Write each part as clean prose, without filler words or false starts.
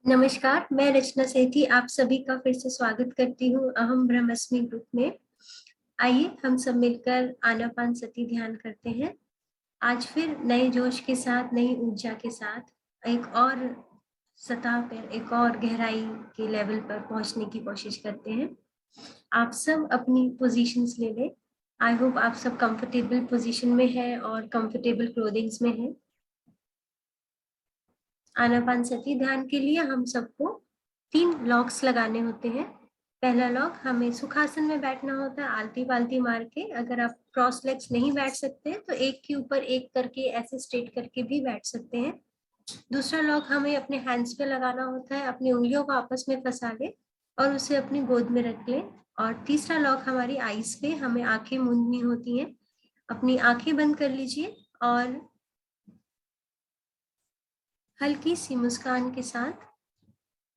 नमस्कार, मैं रचना सेठी आप सभी का फिर से स्वागत करती हूँ अहम ब्रह्मस्मि ग्रुप में। आइए हम सब मिलकर आनापानसति ध्यान करते हैं। आज फिर नए जोश के साथ, नई ऊर्जा के साथ एक और सतह पर, एक और गहराई के लेवल पर पहुंचने की कोशिश करते हैं। आप सब अपनी पोजीशंस ले लें। आई होप आप सब कंफर्टेबल पोजीशन में हैं और कंफर्टेबल क्लोथिंग्स में हैं। आनापानसति ध्यान के लिए हम सबको 3 लॉक्स लगाने होते हैं। पहला लॉक, हमें सुखासन में बैठना होता है, आलती पालती मार के। अगर आप क्रॉस लेग्स नहीं बैठ सकते तो एक के ऊपर एक करके ऐसे स्ट्रेट करके भी बैठ सकते हैं। दूसरा लॉक हमें अपने हैंड्स पे लगाना होता है, अपनी उंगलियों को आपस में फंसा ले और उसे अपनी गोद में रख लें। और तीसरा लॉक हमारी आईज पे, हमें आंखें मूंदनी होती हैं। अपनी आंखें बंद कर लीजिए और हल्की सी मुस्कान के साथ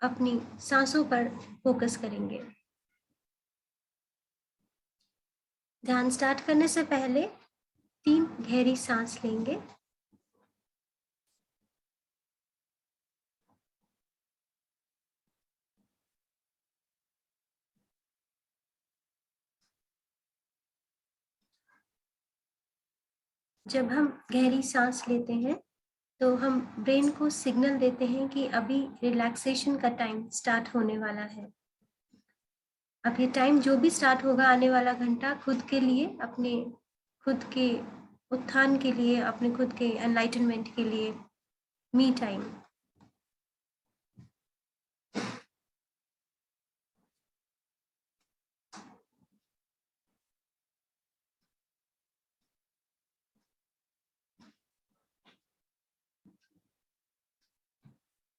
अपनी सांसों पर फोकस करेंगे। ध्यान स्टार्ट करने से पहले 3 गहरी सांस लेंगे। जब हम गहरी सांस लेते हैं तो हम ब्रेन को सिग्नल देते हैं कि अभी रिलैक्सेशन का टाइम स्टार्ट होने वाला है। अब ये टाइम जो भी स्टार्ट होगा, आने वाला घंटा, खुद के लिए, अपने खुद के उत्थान के लिए, अपने खुद के एनलाइटनमेंट के लिए, मी टाइम।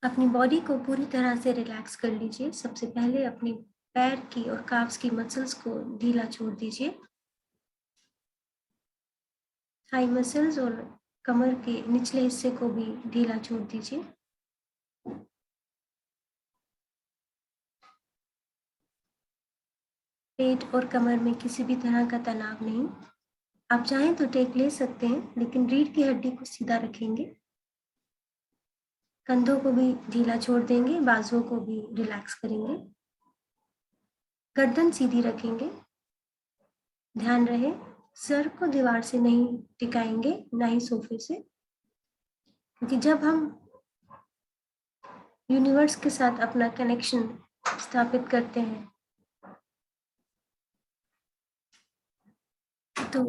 अपनी बॉडी को पूरी तरह से रिलैक्स कर लीजिए। सबसे पहले अपने पैर की और काफ्स की मसल्स को ढीला छोड़ दीजिए। थाई मसल्स और कमर के निचले हिस्से को भी ढीला छोड़ दीजिए। पेट और कमर में किसी भी तरह का तनाव नहीं। आप चाहें तो टेक ले सकते हैं, लेकिन रीढ़ की हड्डी को सीधा रखेंगे। कंधों को भी ढीला छोड़ देंगे, बाजुओं को भी रिलैक्स करेंगे। गर्दन सीधी रखेंगे। ध्यान रहे, सर को दीवार से नहीं टिकाएंगे, ना ही सोफे से, क्योंकि जब हम यूनिवर्स के साथ अपना कनेक्शन स्थापित करते हैं तो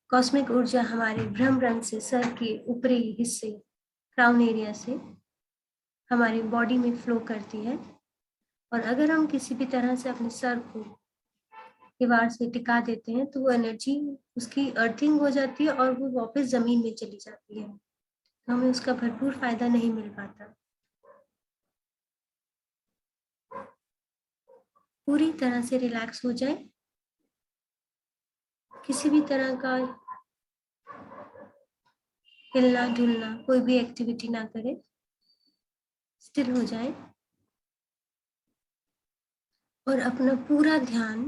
कॉस्मिक ऊर्जा हमारे भ्रमरंध्र से, सर के ऊपरी हिस्से, क्राउन एरिया से हमारी बॉडी में फ्लो करती है। और अगर हम किसी भी तरह से अपने सर को दीवार से टिका देते हैं तो वो एनर्जी, उसकी अर्थिंग हो जाती है और वो वापस जमीन में चली जाती है, तो हमें उसका भरपूर फायदा नहीं मिल पाता। पूरी तरह से रिलैक्स हो जाए, किसी भी तरह का हिलना डुलना, कोई भी एक्टिविटी ना करें, स्टिल हो जाए और अपना पूरा ध्यान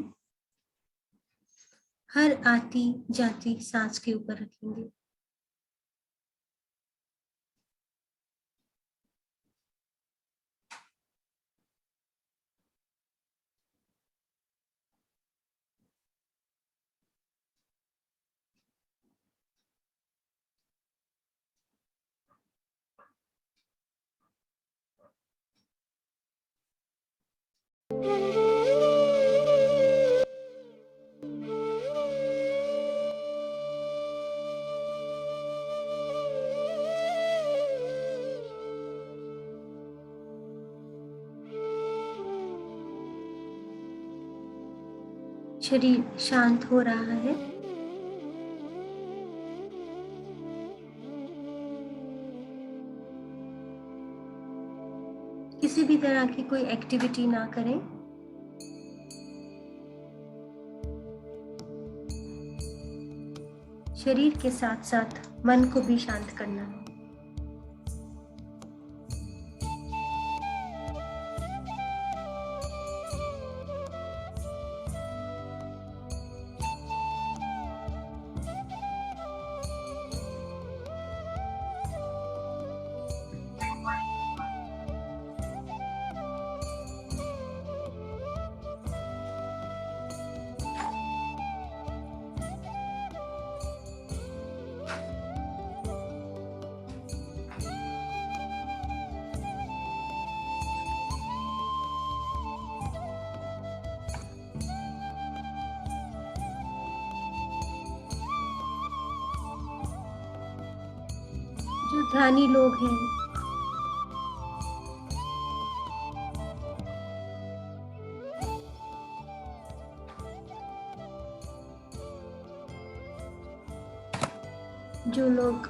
हर आती जाती सांस के ऊपर रखेंगे। शरीर शांत हो रहा है। किसी भी तरह की कोई एक्टिविटी ना करें। शरीर के साथ साथ मन को भी शांत करना है। जो ध्यानी लोग हैं, जो लोग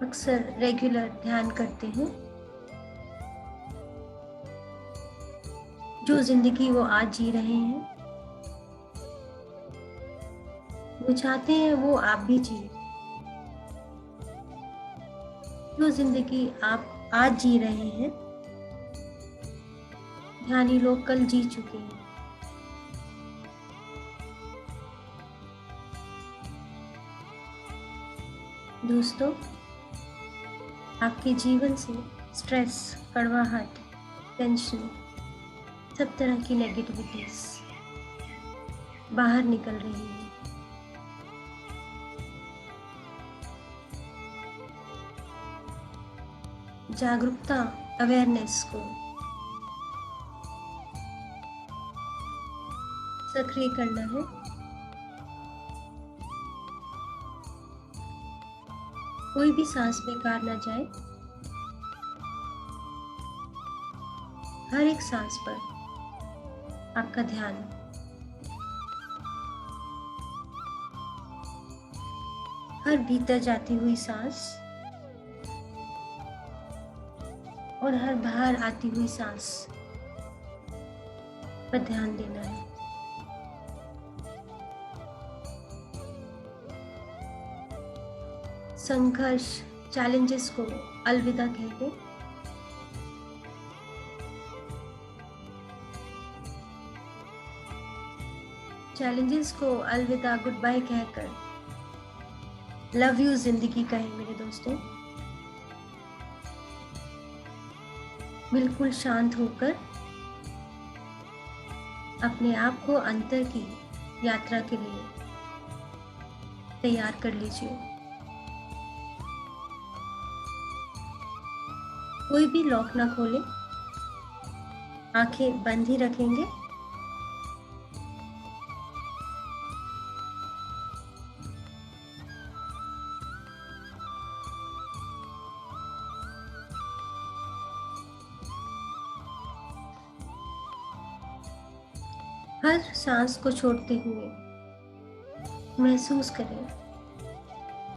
अक्सर रेगुलर ध्यान करते हैं, जो जिंदगी वो आज जी रहे हैं, वो चाहते हैं वो आप भी जिए। जो जिंदगी आप आज जी रहे हैं, ध्यानी लोग कल जी चुके हैं। दोस्तों, आपके जीवन से स्ट्रेस, कड़वाहट, टेंशन, सब तरह की नेगेटिविटीज बाहर निकल रही है। जागरूकता, अवेयरनेस को सक्रिय करना है। कोई भी सांस बेकार ना जाए। हर एक सांस पर आपका ध्यान। हर भीतर जाती हुई सांस और हर बाहर आती हुई सांस पर ध्यान देना है। संघर्ष, चैलेंजेस को अलविदा कह दें। चैलेंजेस को अलविदा, गुड बाय कहकर लव यू जिंदगी कहें मेरे दोस्तों। बिल्कुल शांत होकर अपने आप को अंतर की यात्रा के लिए तैयार कर लीजिए। कोई भी लॉक ना खोलें, आंखें बंद ही रखेंगे। हर सांस को छोड़ते हुए महसूस करें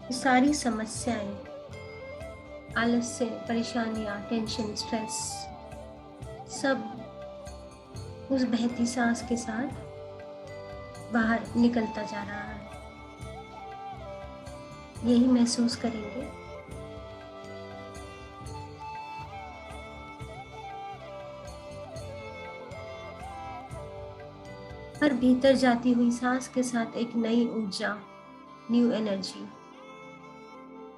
कि सारी समस्याएं, आलस्य, परेशानियां, टेंशन, स्ट्रेस सब उस बहती सांस के साथ बाहर निकलता जा रहा है। यही महसूस करेंगे। हर भीतर जाती हुई सांस के साथ एक नई ऊर्जा, न्यू एनर्जी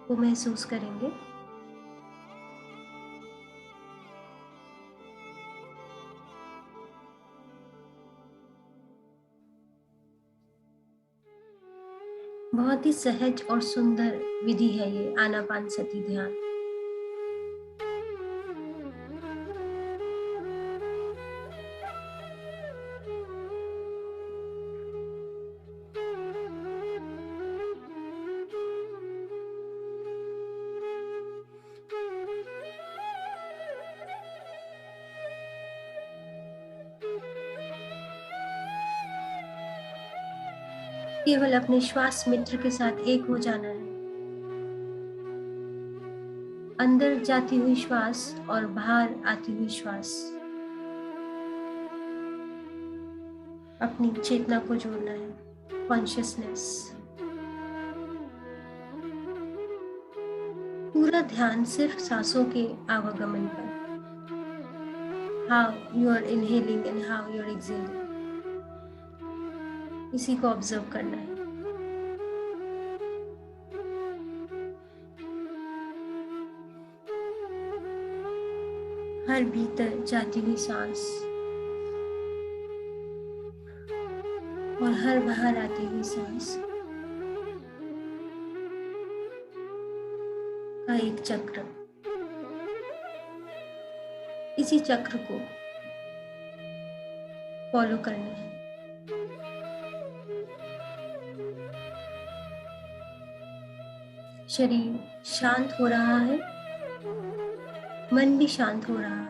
को महसूस करेंगे। बहुत ही सहज और सुंदर विधि है ये आनापानसती ध्यान। केवल अपने श्वास मित्र के साथ एक हो जाना है। अंदर जाती हुई श्वास और बाहर आती हुई श्वास, अपनी चेतना को जोड़ना है, कॉन्शियसनेस। पूरा ध्यान सिर्फ सांसों के आवागमन पर, how you are inhaling and how you are exhaling, इसी को ऑब्जर्व करना है। हर भीतर जाती हुई सांस और हर बाहर आती हुई सांस का एक चक्र। इसी चक्र को फॉलो करना है। शरीर शांत हो रहा है, मन भी शांत हो रहा है।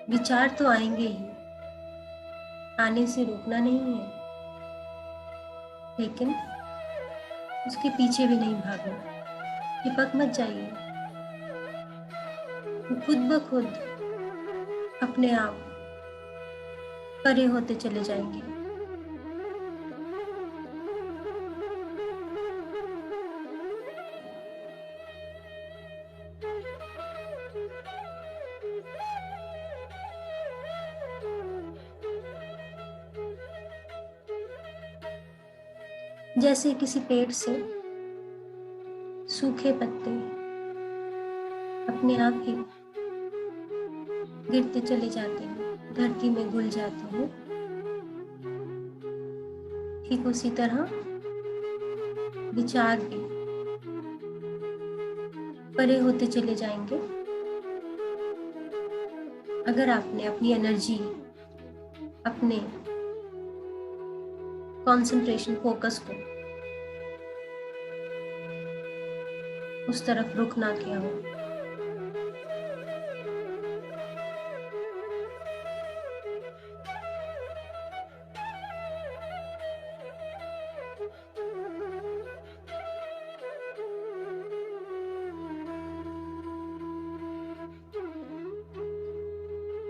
विचार तो आएंगे ही, आने से रोकना नहीं है, लेकिन उसके पीछे भी नहीं भागना। चिपक मत जाइए, वो खुद ब खुद अपने आप परे होते चले जाएंगे। जैसे किसी पेड़ से सूखे पत्ते अपने आप ही गिरते चले जाते हैं, धरती में घुल जाते हैं, ठीक उसी तरह विचार भी परे होते चले जाएंगे अगर आपने अपनी एनर्जी, अपने कंसंट्रेशन, फोकस को उस तरफ रुख ना किया हो।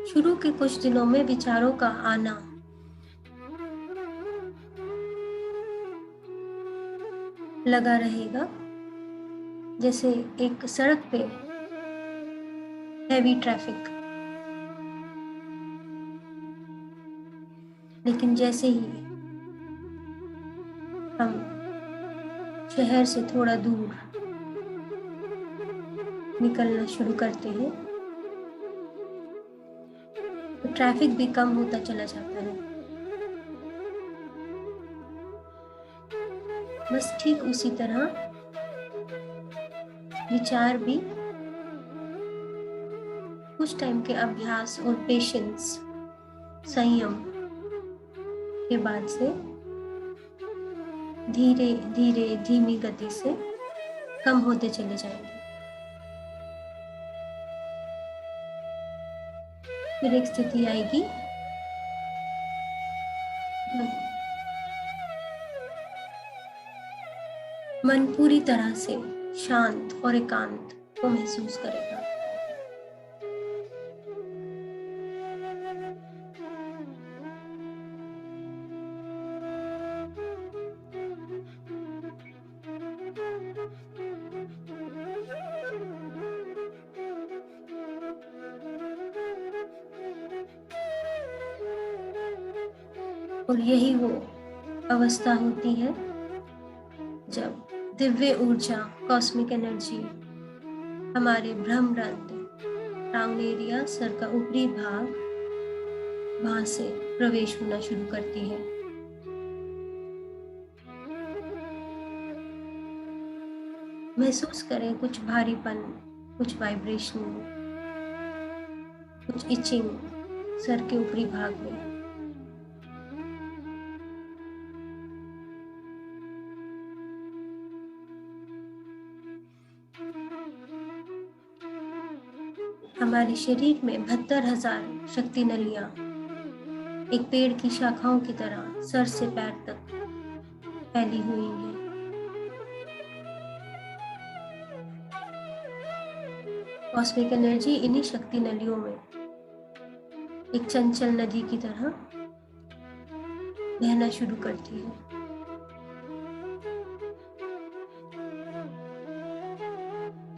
शुरू के कुछ दिनों में विचारों का आना लगा रहेगा, जैसे एक सड़क पे हैवी ट्रैफिक, लेकिन जैसे ही हम शहर से थोड़ा दूर निकलना शुरू करते हैं तो ट्रैफिक भी कम होता चला जाता है। बस ठीक उसी तरह विचार भी कुछ टाइम के अभ्यास और पेशेंस, संयम के बाद से धीरे धीरे धीमी गति से कम होते चले जाएंगे। फिर एक स्थिति आएगी मन पूरी तरह से शांत और एकांत को महसूस करेगा। और यही वो अवस्था होती है जब दिव्य ऊर्जा, कॉस्मिक एनर्जी हमारे ब्रह्मरंध्र, क्राउन एरिया, सर का ऊपरी भाग, वहां से प्रवेश होना शुरू करती है। महसूस करें कुछ भारीपन, कुछ वाइब्रेशन, कुछ इचिंग सर के ऊपरी भाग में। हमारे शरीर में 72,000 शक्ति नलियां एक पेड़ की शाखाओं की तरह सर से पैर तक फैली हुई हैं। कॉस्मिक एनर्जी इन्हीं शक्ति नलियों में एक चंचल नदी की तरह बहना शुरू करती है।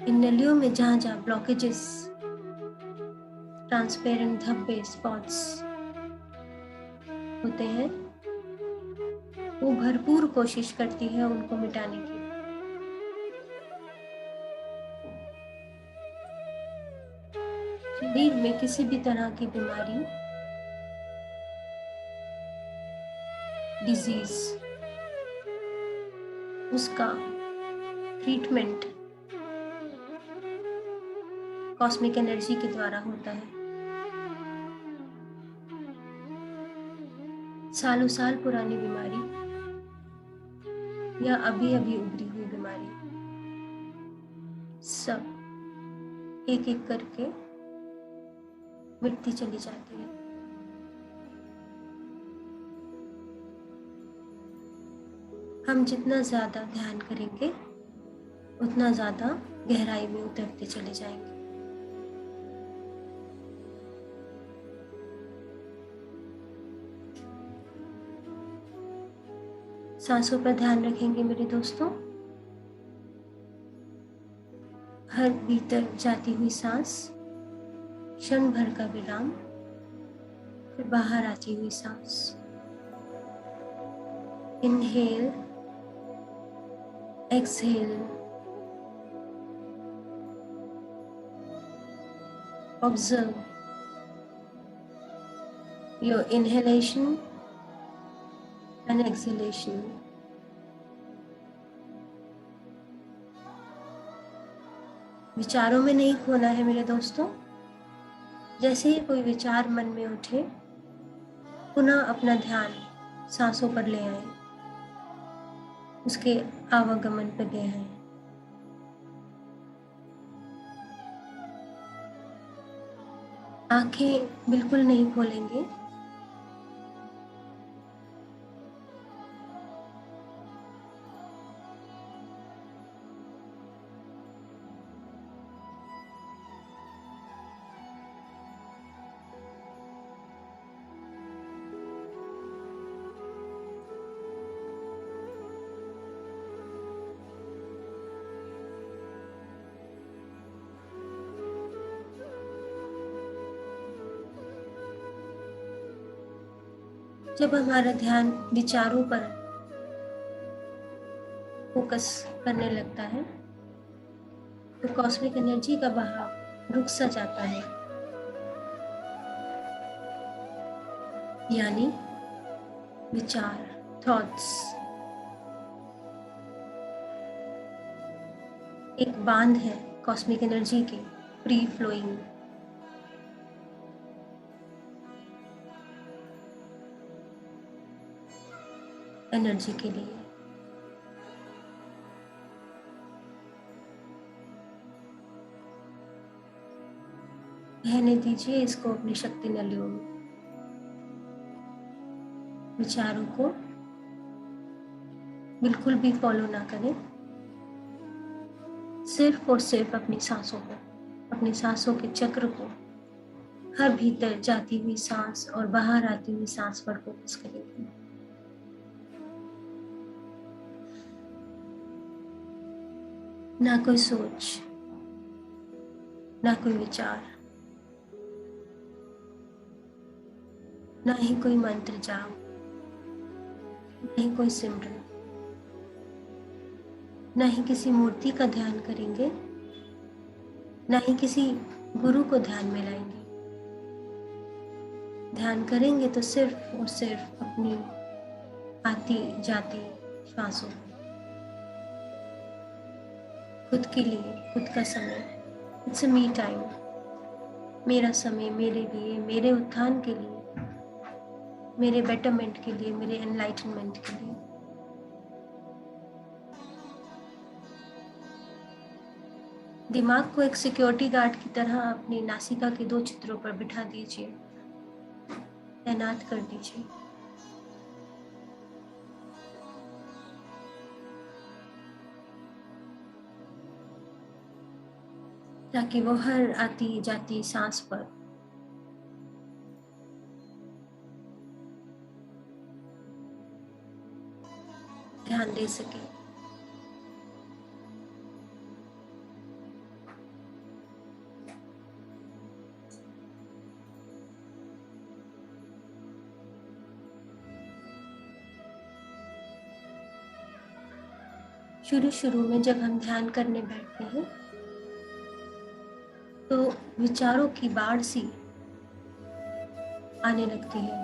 इन नलियों में जहां जहां ब्लॉकेजेस, ट्रांसपेरेंट धब्बे, स्पॉट्स होते हैं, वो भरपूर कोशिश करती है उनको मिटाने की। शरीर में किसी भी तरह की बीमारी, डिजीज, उसका ट्रीटमेंट कॉस्मिक एनर्जी के द्वारा होता है। सालों साल पुरानी बीमारी या अभी अभी उभरी हुई बीमारी, सब एक एक करके मिटती चली जाती है। हम जितना ज़्यादा ध्यान करेंगे उतना ज़्यादा गहराई में उतरते चले जाएंगे। सांसों पर ध्यान रखेंगे मेरे दोस्तों। हर भीतर जाती हुई सांस, क्षण भर का विराम, फिर बाहर आती हुई सांस। Inhale, exhale, observe your inhalation and exhalation. विचारों में नहीं खोना है मेरे दोस्तों। जैसे ही कोई विचार मन में उठे, पुनः अपना ध्यान सांसों पर ले आए, उसके आवागमन पर ले आए। आंखें बिल्कुल नहीं खोलेंगे। जब हमारा ध्यान विचारों पर फोकस करने लगता है तो कॉस्मिक एनर्जी का बहाव रुक सा जाता है, यानी विचार, थॉट्स एक बांध है कॉस्मिक एनर्जी के फ्री फ्लोइंग। एनर्जी के लिए रहने दीजिए इसको अपनी शक्ति नलियों में। विचारों को बिल्कुल भी फॉलो ना करें, सिर्फ और सिर्फ अपनी सांसों पर, अपनी सांसों के चक्र को, हर भीतर जाती हुई सांस और बाहर आती हुई सांस पर फोकस करेंगे। ना कोई सोच, ना कोई विचार, ना ही कोई मंत्र जाप, ना ही कोई सिमरन, ना ही किसी मूर्ति का ध्यान करेंगे, ना ही किसी गुरु को ध्यान में लाएंगे। ध्यान करेंगे तो सिर्फ और सिर्फ अपनी आती जाती श्वासों, खुद के लिए, खुद का समय। इट्स अ मी टाइम, मेरा समय मेरे लिए, मेरे उत्थान के लिए, मेरे बेटरमेंट के लिए, मेरे एनलाइटनमेंट के लिए। दिमाग को एक सिक्योरिटी गार्ड की तरह अपनी नासिका के 2 चित्रों पर बिठा दीजिए, तैनात कर दीजिए। ताकि वो हर आती जाती सांस पर ध्यान दे सके। शुरू में जब हम ध्यान करने बैठते हैं तो विचारों की बाढ़ सी आने लगती है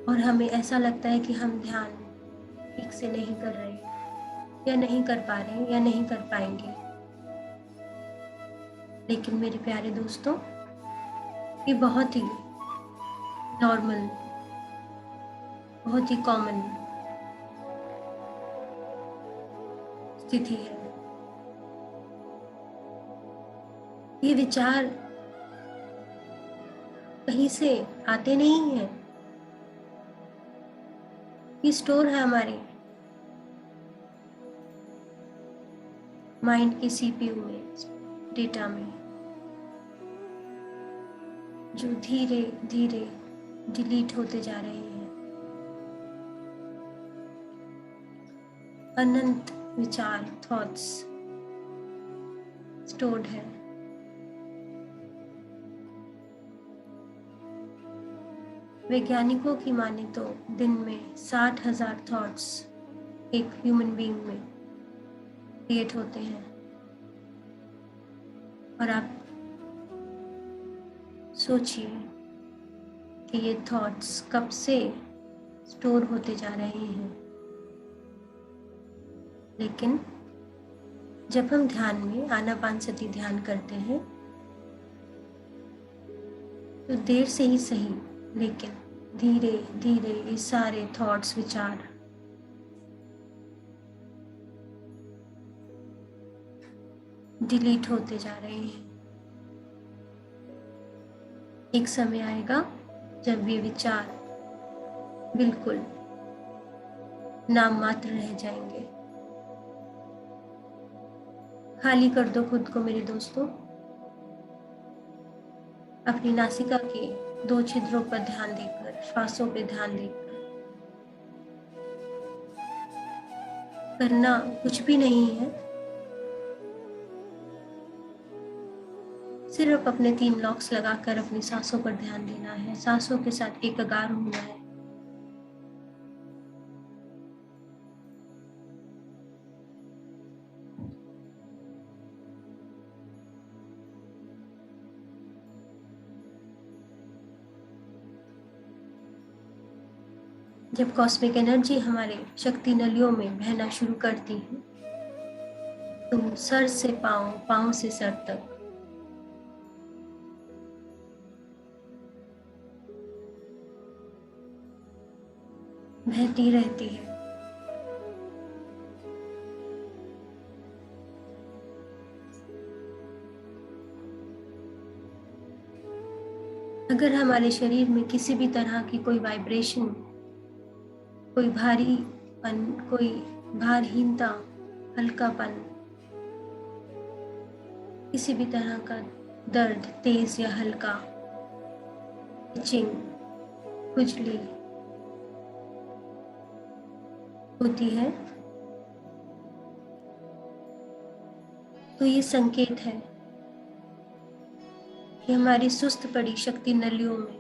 और हमें ऐसा लगता है कि हम ध्यान ठीक से नहीं कर रहे या नहीं कर पा रहे या नहीं कर पाएंगे। लेकिन मेरे प्यारे दोस्तों, ये बहुत ही नॉर्मल, बहुत ही कॉमन स्थिति है। ये विचार कहीं से आते नहीं हैं, ये स्टोर है हमारे माइंड के सीपीयू में, डेटा में, जो धीरे धीरे डिलीट होते जा रहे हैं। अनंत विचार, थॉट्स स्टोर्ड है। वैज्ञानिकों की माने तो दिन में 60,000 थॉट्स एक ह्यूमन बीइंग में क्रिएट होते हैं। और आप सोचिए कि ये थॉट्स कब से स्टोर होते जा रहे हैं। लेकिन जब हम ध्यान में आनापानसती ध्यान करते हैं तो देर से ही सही, लेकिन धीरे धीरे ये सारे थॉट्स, विचार डिलीट होते जा रहे हैं। एक समय आएगा जब ये विचार बिल्कुल नाम मात्र रह जाएंगे। खाली कर दो खुद को मेरे दोस्तों। अपनी नासिका के 2 छिद्रों पर ध्यान देकर, श्वासों पर ध्यान देकर, करना कुछ भी नहीं है, सिर्फ अपने 3 लॉक्स लगाकर अपनी सांसों पर ध्यान देना है। सांसों के साथ एकाकार होना है। जब कॉस्मिक एनर्जी हमारे शक्ति नलियों में बहना शुरू करती है तो सर से पांव, पांव से सर तक बहती रहती है। अगर हमारे शरीर में किसी भी तरह की कोई वाइब्रेशन, कोई भारीपन, कोई भारहीनता, हल्कापन, किसी भी तरह का दर्द, तेज या हल्का, इचिंग, खुजली होती है तो ये संकेत है कि हमारी सुस्त पड़ी शक्ति नलियों में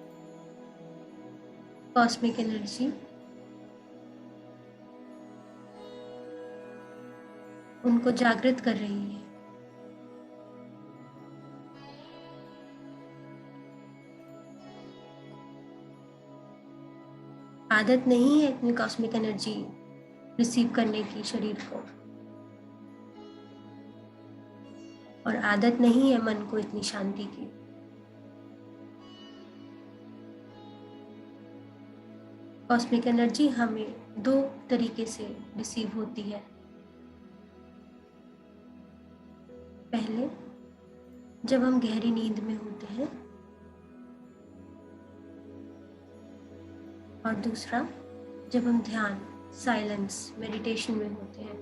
कॉस्मिक एनर्जी उनको जागृत कर रही है। आदत नहीं है इतनी कॉस्मिक एनर्जी रिसीव करने की शरीर को, और आदत नहीं है मन को इतनी शांति की। कॉस्मिक एनर्जी हमें 2 तरीके से रिसीव होती है। पहले जब हम गहरी नींद में होते हैं, और दूसरा जब हम ध्यान, साइलेंस, मेडिटेशन में होते हैं।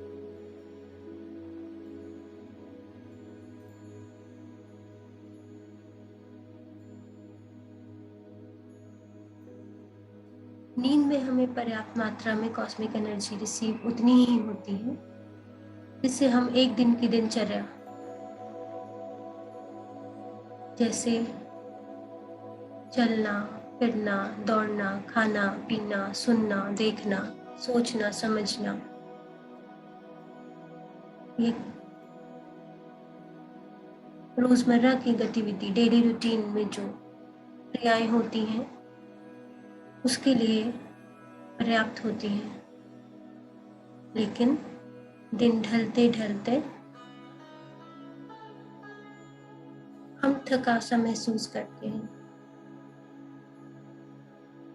नींद में हमें पर्याप्त मात्रा में कॉस्मिक एनर्जी रिसीव उतनी ही होती है जिससे हम एक दिन की दिनचर्या, जैसे चलना, फिरना, दौड़ना, खाना पीना, सुनना, देखना, सोचना, समझना, ये रोजमर्रा की गतिविधि, डेली रूटीन में जो क्रियाएं होती हैं उसके लिए पर्याप्त होती हैं। लेकिन दिन ढलते ढलते हम थका सा महसूस करते हैं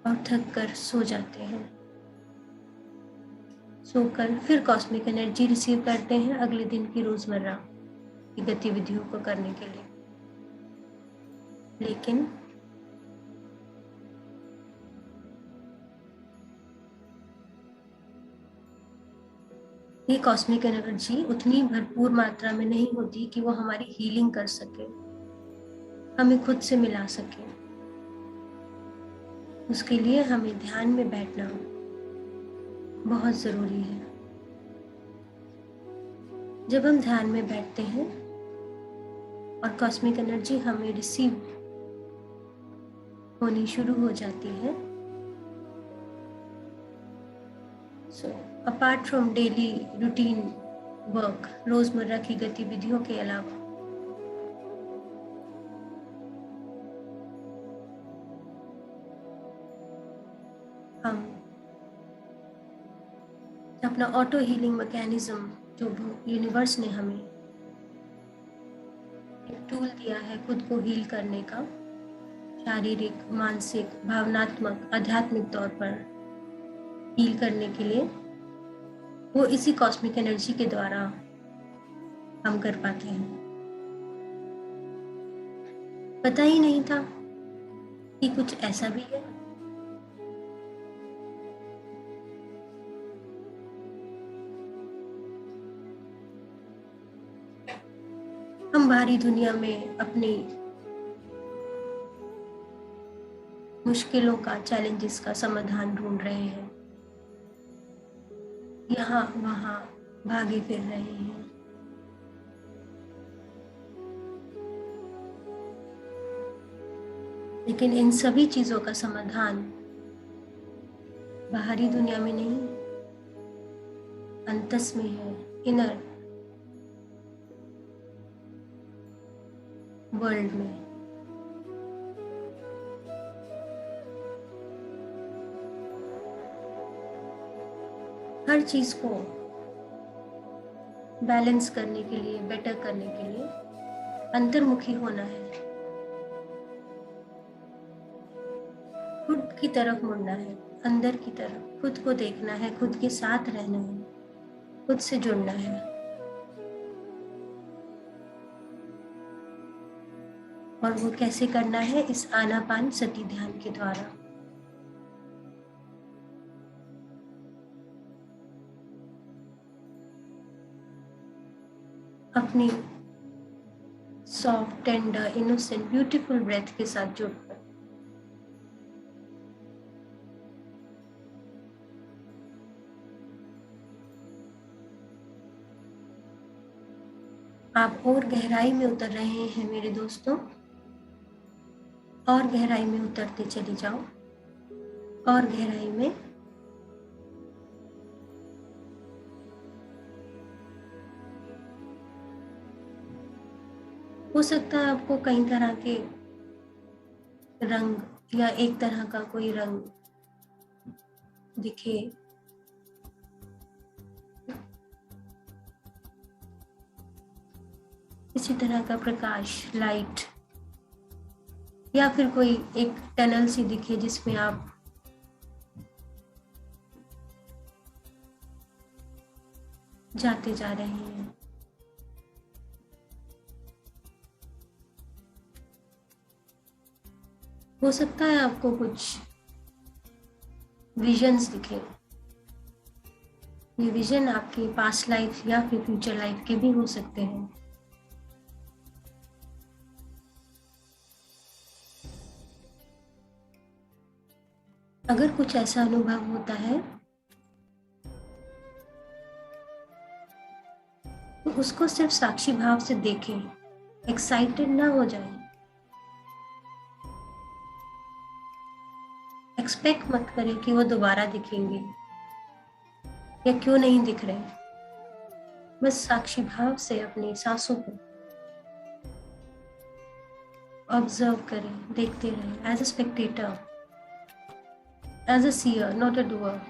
और थक कर सो जाते हैं। सोकर फिर कॉस्मिक एनर्जी रिसीव करते हैं अगले दिन की रोजमर्रा की गतिविधियों को करने के लिए। लेकिन ये कॉस्मिक एनर्जी उतनी भरपूर मात्रा में नहीं होती कि वो हमारी हीलिंग कर सके, हमें खुद से मिला सके। उसके लिए हमें ध्यान में बैठना बहुत जरूरी है। जब हम ध्यान में बैठते हैं और कॉस्मिक एनर्जी हमें रिसीव होनी शुरू हो जाती है, so apart from daily routine work, रोजमर्रा की गतिविधियों के अलावा हम अपना ऑटो हीलिंग मैकेनिज्म जो यूनिवर्स ने हमें एक टूल दिया है खुद को हील करने का, शारीरिक, मानसिक, भावनात्मक, आध्यात्मिक तौर पर हील करने के लिए, वो इसी कॉस्मिक एनर्जी के द्वारा हम कर पाते हैं। पता ही नहीं था कि कुछ ऐसा भी है। हम बाहरी दुनिया में अपनी मुश्किलों का, चैलेंजेस का समाधान ढूंढ रहे हैं, यहाँ वहाँ भागे फिर रहे हैं। लेकिन इन सभी चीजों का समाधान बाहरी दुनिया में नहीं, अंतस में है, इनर वर्ल्ड में। हर चीज को बैलेंस करने के लिए, बेटर करने के लिए अंतर्मुखी होना है, खुद की तरफ मुड़ना है, अंदर की तरफ खुद को देखना है, खुद के साथ रहना है, खुद से जुड़ना है। और वो कैसे करना है? इस आनापान सती ध्यान के द्वारा। अपनी soft, tender, innocent, beautiful breath के साथ जुड़कर आप और गहराई में उतर रहे हैं मेरे दोस्तों, और गहराई में उतरते चले जाओ, और गहराई में। हो सकता है आपको कई तरह के रंग या एक तरह का कोई रंग दिखे, किसी तरह का प्रकाश, लाइट, या फिर कोई एक टनल सी दिखे जिसमें आप जाते जा रहे हैं। हो सकता है आपको कुछ विजन्स दिखे। ये विजन आपके पास्ट लाइफ या फिर फ्यूचर लाइफ के भी हो सकते हैं। अगर कुछ ऐसा अनुभव होता है तो उसको सिर्फ साक्षी भाव से देखें, एक्साइटेड ना हो जाए, एक्सपेक्ट मत करें कि वो दोबारा दिखेंगे या क्यों नहीं दिख रहे। बस साक्षी भाव से अपनी सांसों को ऑब्जर्व करें, देखते रहें, as a spectator, as a seer, not a doer.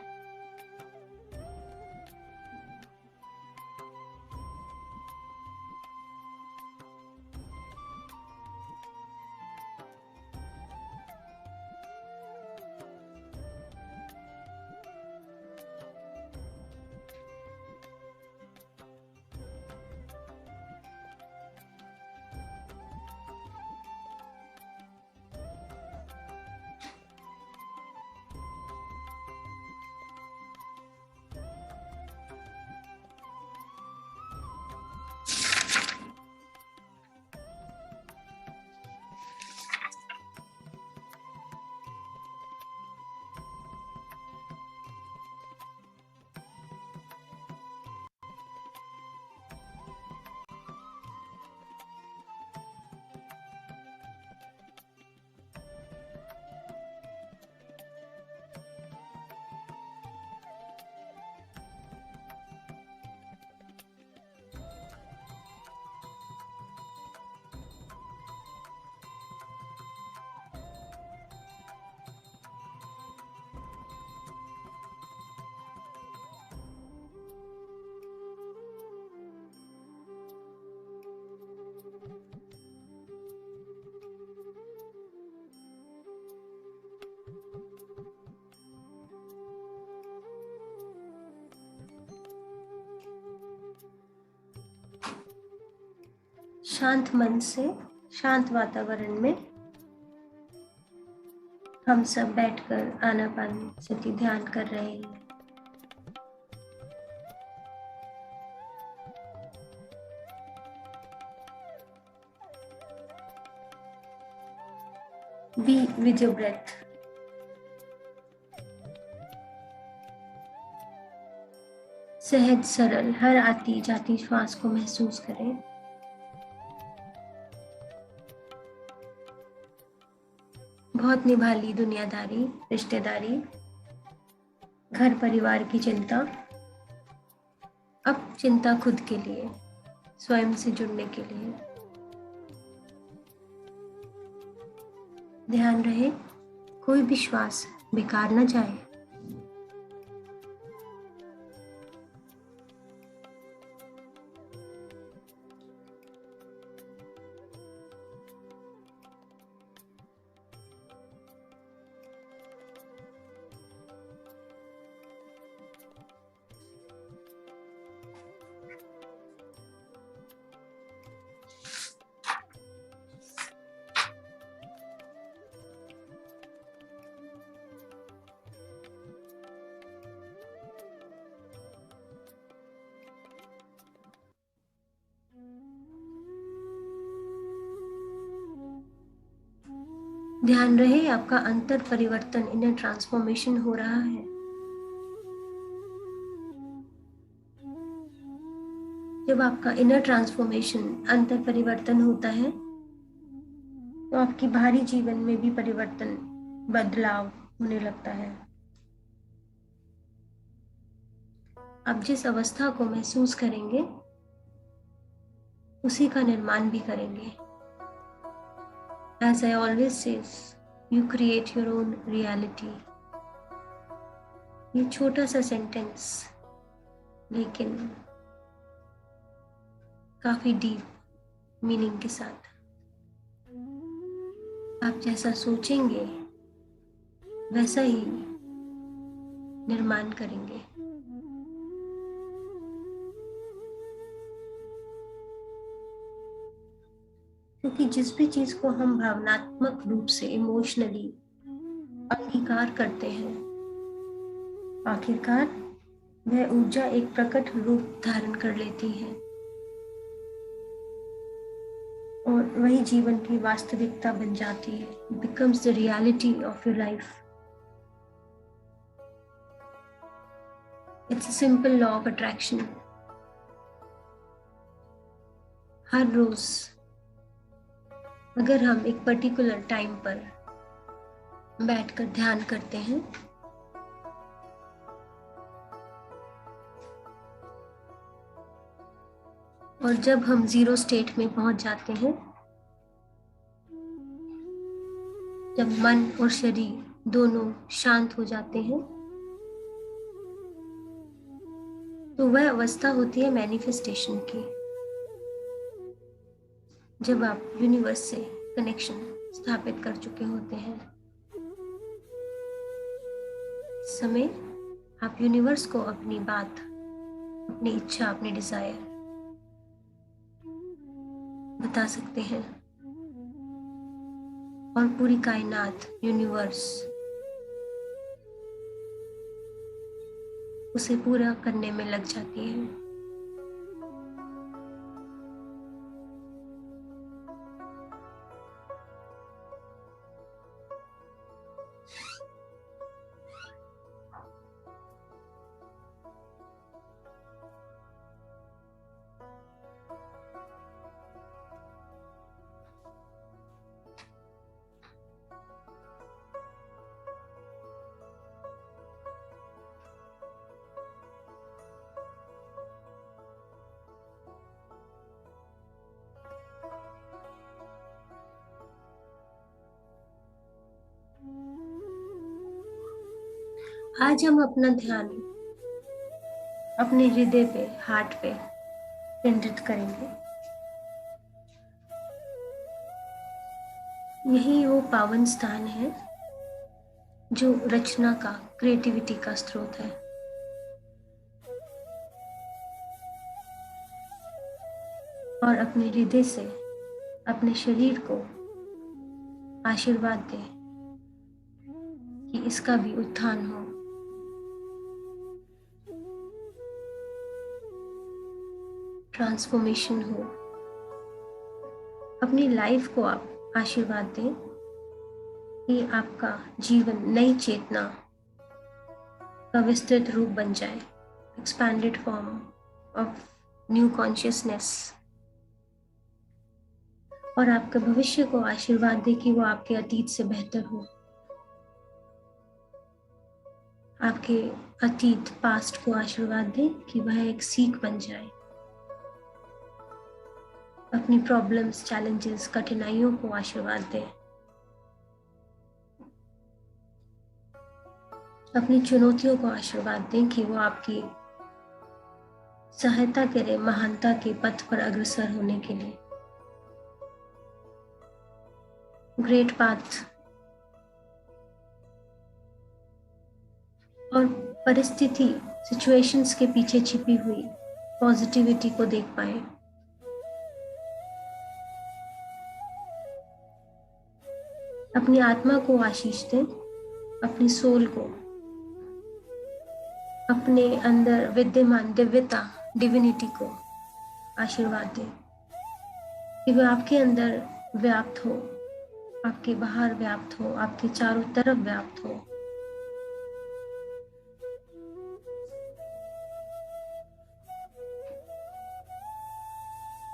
शांत मन से, शांत वातावरण में हम सब बैठकर आनापानसति ध्यान कर रहे हैं। Be with your breath. सहज सरल हर आती जाती श्वास को महसूस करें। बहुत निभा ली दुनियादारी, रिश्तेदारी, घर परिवार की चिंता। अब चिंता खुद के लिए, स्वयं से जुड़ने के लिए। ध्यान रहे कोई भी श्वास बेकार न जाए। ध्यान रहे आपका अंतर परिवर्तन, इनर ट्रांसफॉर्मेशन हो रहा है। जब आपका इनर ट्रांसफॉर्मेशन, अंतर परिवर्तन होता है तो आपकी बाहरी जीवन में भी परिवर्तन, बदलाव होने लगता है। आप जिस अवस्था को महसूस करेंगे उसी का निर्माण भी करेंगे। As I always says, you create your own reality. ये छोटा सा सेंटेंस लेकिन काफी डीप मीनिंग के साथ। आप जैसा सोचेंगे वैसा ही निर्माण करेंगे। क्योंकि जिस भी चीज को हम भावनात्मक रूप से, इमोशनली अंगीकार करते हैं, आखिरकार वह ऊर्जा एक प्रकट रूप धारण कर लेती है और वही जीवन की वास्तविकता बन जाती है। It becomes the reality of your life. It's a simple law of attraction. हर रोज अगर हम एक पर्टिकुलर टाइम पर बैठकर ध्यान करते हैं और जब हम जीरो स्टेट में पहुंच जाते हैं, जब मन और शरीर दोनों शांत हो जाते हैं, तो वह अवस्था होती है मैनिफेस्टेशन की। जब आप यूनिवर्स से कनेक्शन स्थापित कर चुके होते हैं, इस समय आप यूनिवर्स को अपनी बात, अपनी इच्छा, अपनी डिजायर बता सकते हैं और पूरी कायनात, यूनिवर्स उसे पूरा करने में लग जाती है। आज हम अपना ध्यान अपने हृदय पे, हार्ट पे केंद्रित करेंगे। यही वो पावन स्थान है जो रचना का, क्रिएटिविटी का स्रोत है। और अपने हृदय से अपने शरीर को आशीर्वाद दें कि इसका भी उत्थान हो। ट्रांसफॉर्मेशन हो। अपनी लाइफ को आप आशीर्वाद दें कि आपका जीवन नई चेतना का विस्तृत रूप बन जाए, expanded form of new consciousness. और आपके भविष्य को आशीर्वाद दें कि वो आपके अतीत से बेहतर हो। आपके अतीत पास्ट को आशीर्वाद दें कि वह एक सीख बन जाए। अपनी प्रॉब्लम्स, चैलेंजेस, कठिनाइयों को आशीर्वाद दें। अपनी चुनौतियों को आशीर्वाद दें कि वो आपकी सहायता करें महानता के पथ पर अग्रसर होने के लिए। Great path. और परिस्थिति, सिचुएशंस के पीछे छिपी हुई पॉजिटिविटी को देख पाए। अपनी आत्मा को आशीष दें, अपनी सोल को, अपने अंदर विद्यमान दिव्यता, डिविनिटी को आशीर्वाद दें कि वह आपके अंदर व्याप्त हो, आपके बाहर व्याप्त हो, आपके चारों तरफ व्याप्त हो।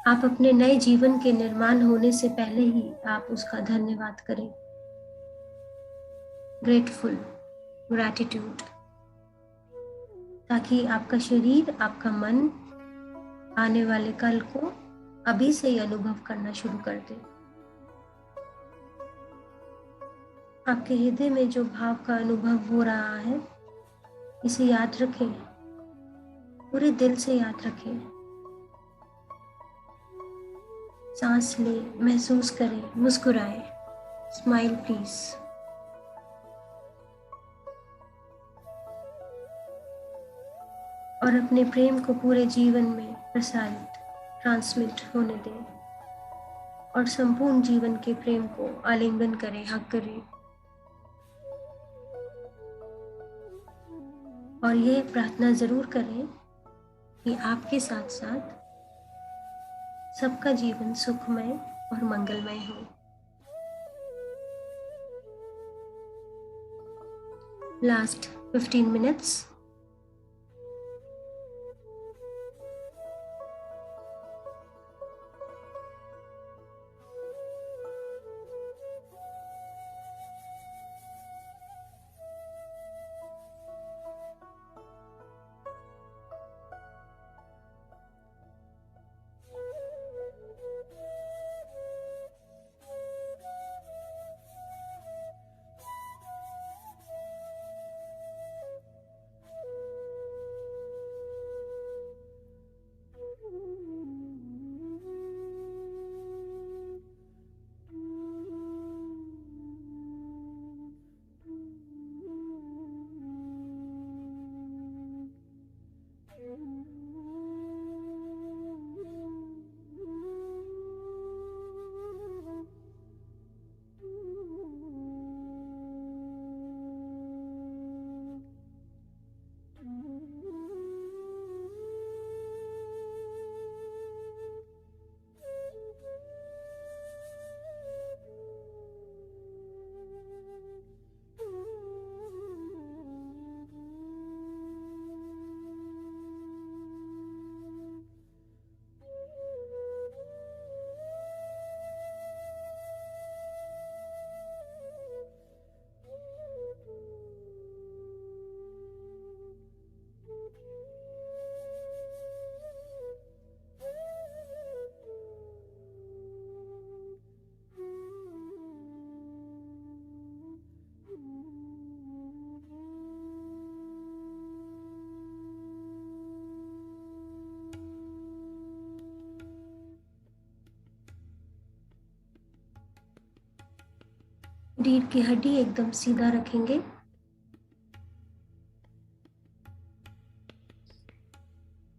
आप अपने नए जीवन के निर्माण होने से पहले ही आप उसका धन्यवाद करें। ग्रेटफुल, ग्रैटिट्यूड, ताकि आपका शरीर, आपका मन आने वाले कल को अभी से ही अनुभव करना शुरू कर दे। आपके हृदय में जो भाव का अनुभव हो रहा है, इसे याद रखें, पूरे दिल से याद रखें। सांस लें, महसूस करें, मुस्कुराएं। Smile please. और अपने प्रेम को पूरे जीवन में प्रसारित, ट्रांसमिट होने दें और संपूर्ण जीवन के प्रेम को आलिंगन करें, हक करें। और ये प्रार्थना जरूर करें कि आपके साथ साथ सबका जीवन सुखमय और मंगलमय हो। Last 15 minutes। रीढ़ की हड्डी एकदम सीधा रखेंगे।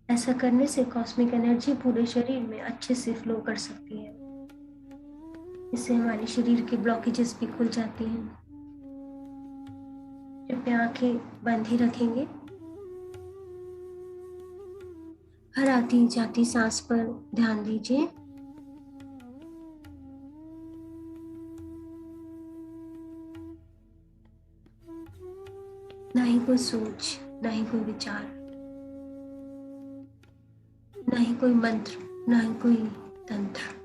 ऐसा करने से कॉस्मिक एनर्जी पूरे शरीर में अच्छे से फ्लो कर सकती है। इससे हमारे शरीर के ब्लॉकेजेस भी खुल जाती हैं। कृपया आंखें बंद ही रखेंगे। हर आती जाती सांस पर ध्यान दीजिए। ना ही कोई सोच, ना ही कोई विचार, ना ही कोई मंत्र, ना ही कोई तंत्र।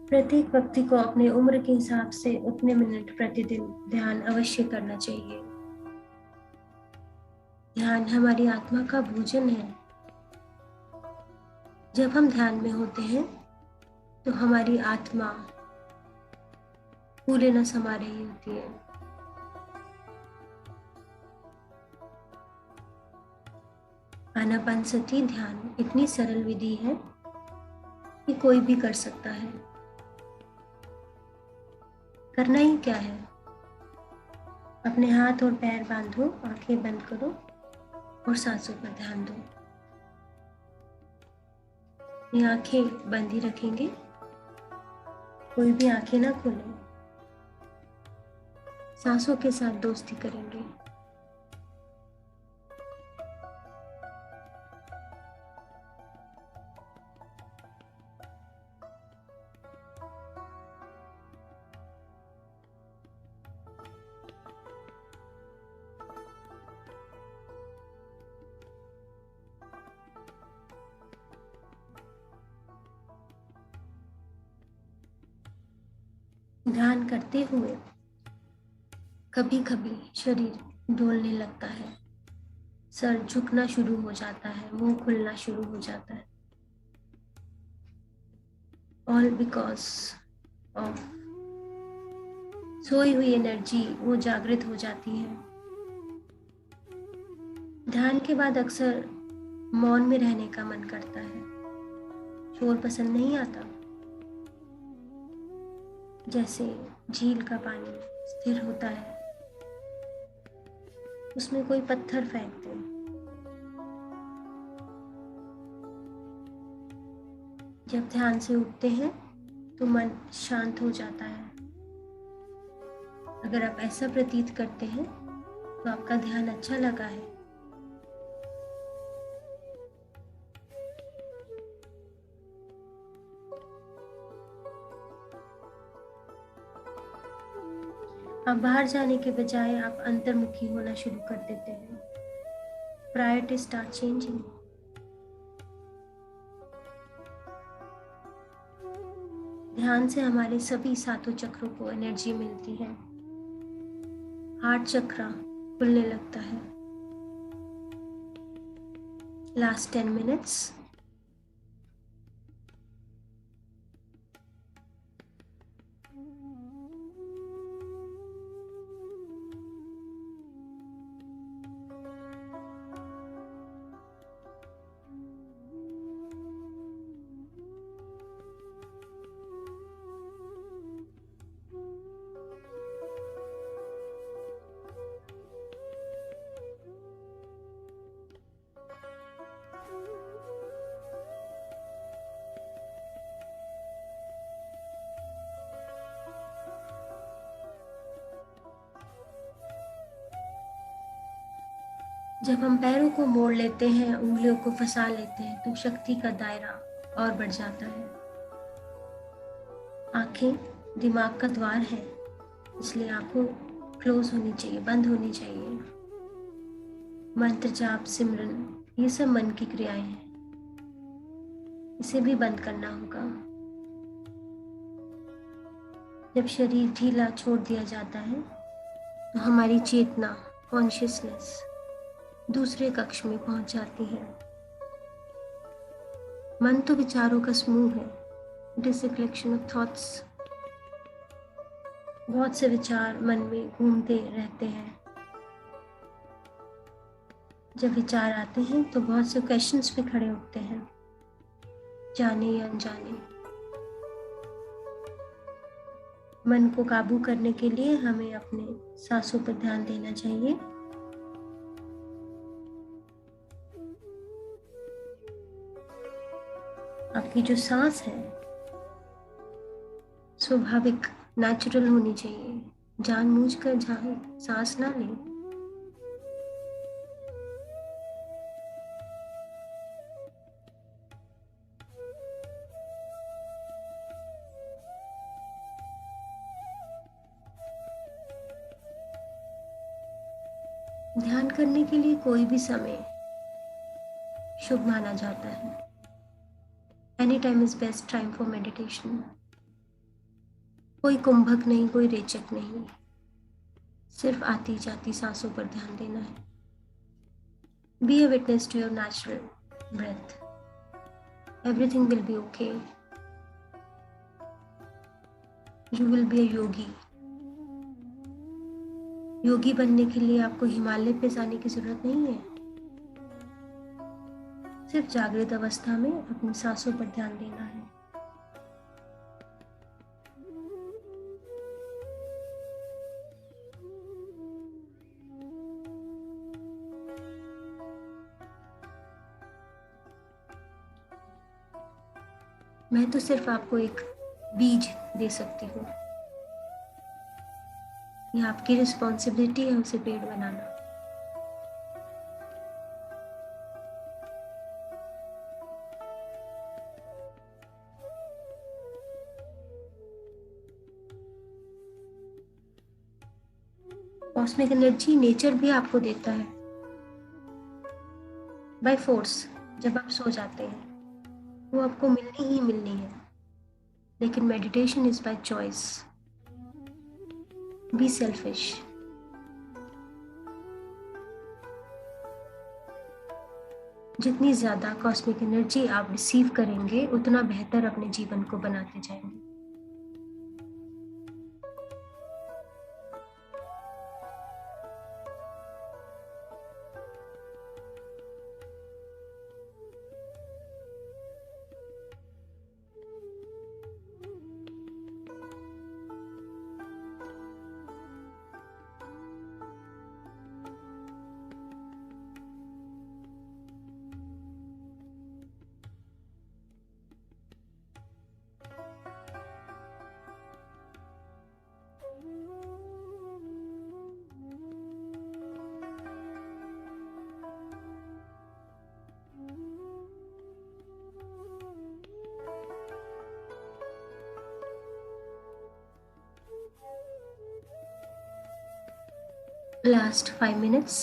प्रत्येक व्यक्ति को अपने उम्र के हिसाब से उतने मिनट प्रतिदिन ध्यान अवश्य करना चाहिए। ध्यान हमारी आत्मा का भोजन है। जब हम ध्यान में होते हैं तो हमारी आत्मा फूले न समा रही होती है। आनापानसती ध्यान इतनी सरल विधि है कि कोई भी कर सकता है। करना ही क्या है, अपने हाथ और पैर बांधो, आंखें बंद करो और सांसों पर ध्यान दो। ये आंखें बंद ही रखेंगे, कोई भी आंखें ना खोलें। सांसों के साथ दोस्ती करेंगे। ध्यान करते हुए कभी कभी शरीर डोलने लगता है, सर झुकना शुरू हो जाता है, मुंह खुलना शुरू हो जाता है। ऑल बिकॉज ऑफ सोई हुई एनर्जी वो जागृत हो जाती है। ध्यान के बाद अक्सर मौन में रहने का मन करता है। शोर पसंद नहीं आता। जैसे झील का पानी स्थिर होता है, उसमें कोई पत्थर फेंक दे। जब ध्यान से उठते हैं तो मन शांत हो जाता है। अगर आप ऐसा प्रतीत करते हैं तो आपका ध्यान अच्छा लगा है। आप बाहर जाने के बजाय आप अंतर्मुखी होना शुरू कर देते हैं। Priority start changing. ध्यान से हमारे सभी सातों चक्रों को एनर्जी मिलती है। हार्ट चक्र खुलने लगता है। Last 10 minutes. जब हम पैरों को मोड़ लेते हैं, उंगलियों को फंसा लेते हैं, तो शक्ति का दायरा और बढ़ जाता है। आंखें दिमाग का द्वार है, इसलिए आंखों क्लोज होनी चाहिए, बंद होनी चाहिए। मंत्र जाप सिमरन ये सब मन की क्रियाएं हैं, इसे भी बंद करना होगा। जब शरीर ढीला छोड़ दिया जाता है तो हमारी चेतना, कॉन्शियसनेस दूसरे कक्ष में पहुंच जाती है। मन तो विचारों का समूह है। It is a collection of thoughts. बहुत से विचार मन में घूमते रहते हैं। जब विचार आते हैं तो बहुत से क्वेश्चंस भी खड़े उठते हैं, जाने या अनजाने। मन को काबू करने के लिए हमें अपने सांसों पर ध्यान देना चाहिए। आपकी जो सांस है स्वाभाविक नेचुरल होनी चाहिए। जानबूझकर जहाँ सांस ना लें। ध्यान करने के लिए कोई भी समय शुभ माना जाता है। Any time is best time for meditation. कोई कुंभक नहीं, कोई रेचक नहीं, सिर्फ आती जाती सांसों पर ध्यान देना है। Be a witness to your natural breath. Everything will be okay. You will be a yogi. योगी बनने के लिए आपको हिमालय पे जाने की जरूरत नहीं है। सिर्फ जागृत अवस्था में अपनी सांसों पर ध्यान देना है। मैं तो सिर्फ आपको एक बीज दे सकती हूँ। यह आपकी रिस्पॉन्सिबिलिटी है उसे पेड़ बनाना। कॉस्मिक एनर्जी नेचर भी आपको देता है बाय फोर्स। जब आप सो जाते हैं वो आपको मिलनी ही मिलनी है। लेकिन meditation is by choice. Be selfish. जितनी ज्यादा कॉस्मिक एनर्जी आप रिसीव करेंगे उतना बेहतर अपने जीवन को बनाते जाएंगे। Last 5 minutes.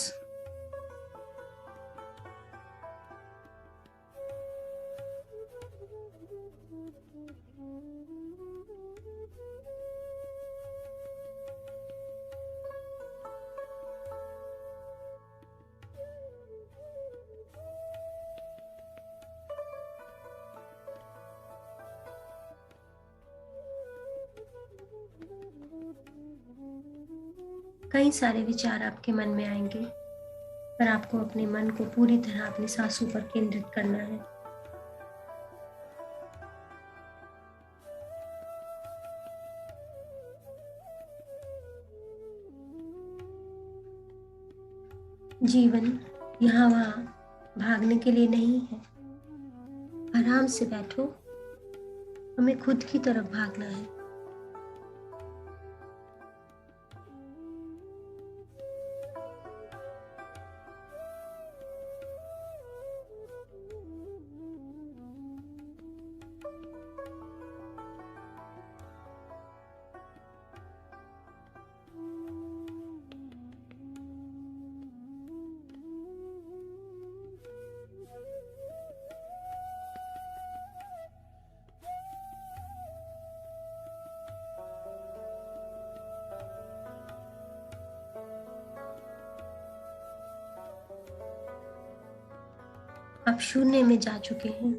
कई सारे विचार आपके मन में आएंगे, पर आपको अपने मन को पूरी तरह अपनी सांसों पर केंद्रित करना है। जीवन यहाँ वहाँ भागने के लिए नहीं है। आराम से बैठो, हमें खुद की तरफ भागना है। आप शून्य में जा चुके हैं।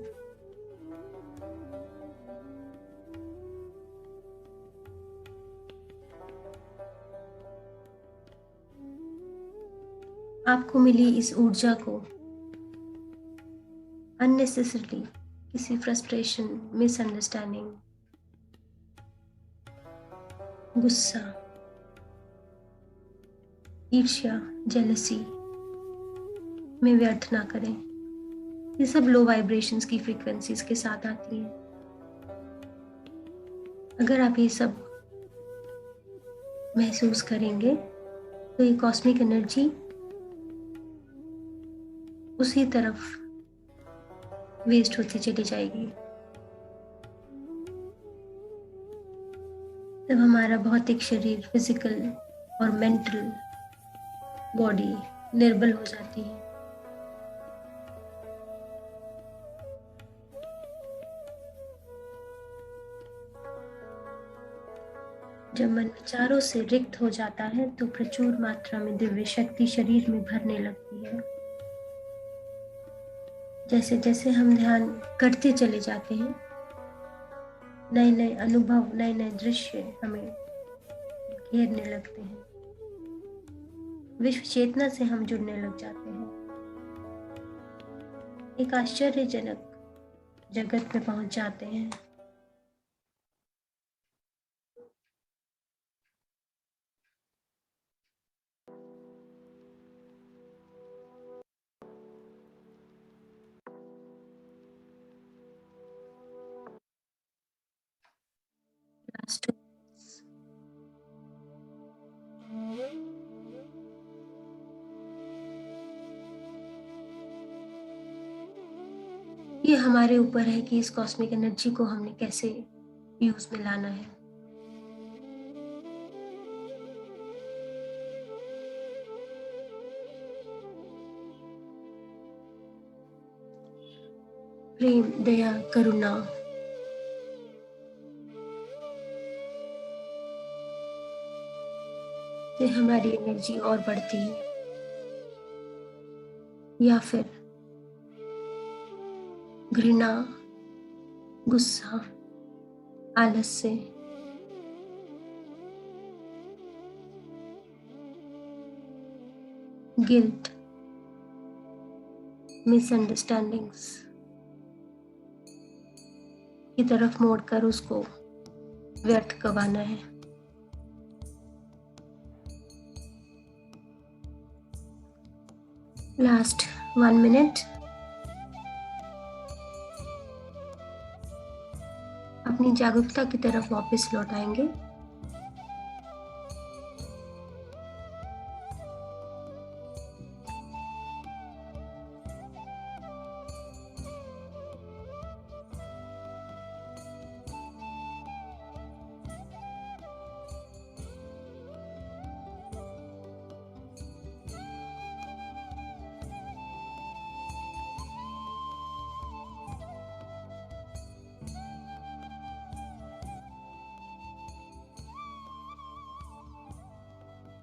आपको मिली इस ऊर्जा को अननेसेसरली किसी फ्रस्ट्रेशन, मिसअंडरस्टैंडिंग, गुस्सा, ईर्ष्या, जेलसी में व्यर्थ ना करें। ये सब लो वाइब्रेशंस की फ्रीक्वेंसीज के साथ आती है। अगर आप ये सब महसूस करेंगे तो ये कॉस्मिक एनर्जी उसी तरफ वेस्ट होती चली जाएगी। तब हमारा भौतिक शरीर, फिजिकल और मेंटल बॉडी निर्बल हो जाती है। जब मन विचारों से रिक्त हो जाता है तो प्रचुर मात्रा में दिव्य शक्ति शरीर में भरने लगती है। जैसे जैसे हम ध्यान करते चले जाते हैं, नए नए अनुभव, नए नए दृश्य हमें घेरने लगते हैं। विश्व चेतना से हम जुड़ने लग जाते हैं। एक आश्चर्यजनक जगत में पहुंच जाते हैं। Last two. ये हमारे ऊपर है कि इस कॉस्मिक एनर्जी को हमने कैसे यूज में लाना है। प्रेम, दया, करुणा, से हमारी एनर्जी और बढ़ती है। या फिर घृणा, गुस्सा, आलस्य, गिल्ट, मिसअंडरस्टैंडिंग्स की तरफ मोड़कर उसको व्यर्थ गवाना है। Last 1 minute. अपनी जागरूकता की तरफ वापस लौट आएंगे।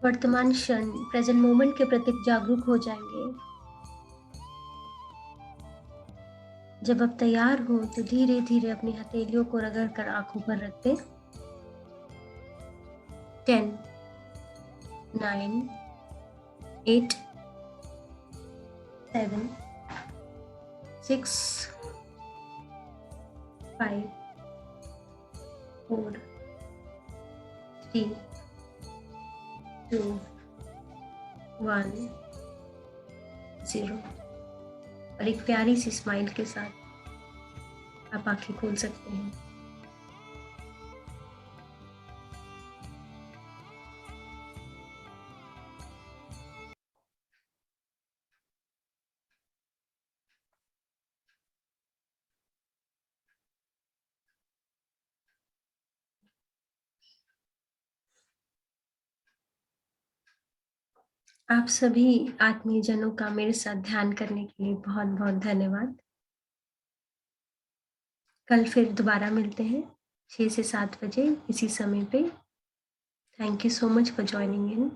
वर्तमान क्षण, प्रेजेंट मोमेंट के प्रति जागरूक हो जाएंगे। जब आप तैयार हो तो धीरे धीरे अपनी हथेलियों को रगड़ कर आंखों पर रख दें। 10, 9, 8, 7, 6, 5, 4, 3, 2, 1, 0। और एक प्यारी सी स्माइल के साथ आप आंखें खोल सकते हैं। आप सभी आत्मीय जनों का मेरे साथ ध्यान करने के लिए बहुत बहुत धन्यवाद। कल फिर दोबारा मिलते हैं 6 से 7 बजे इसी समय पे। Thank you so much for joining in.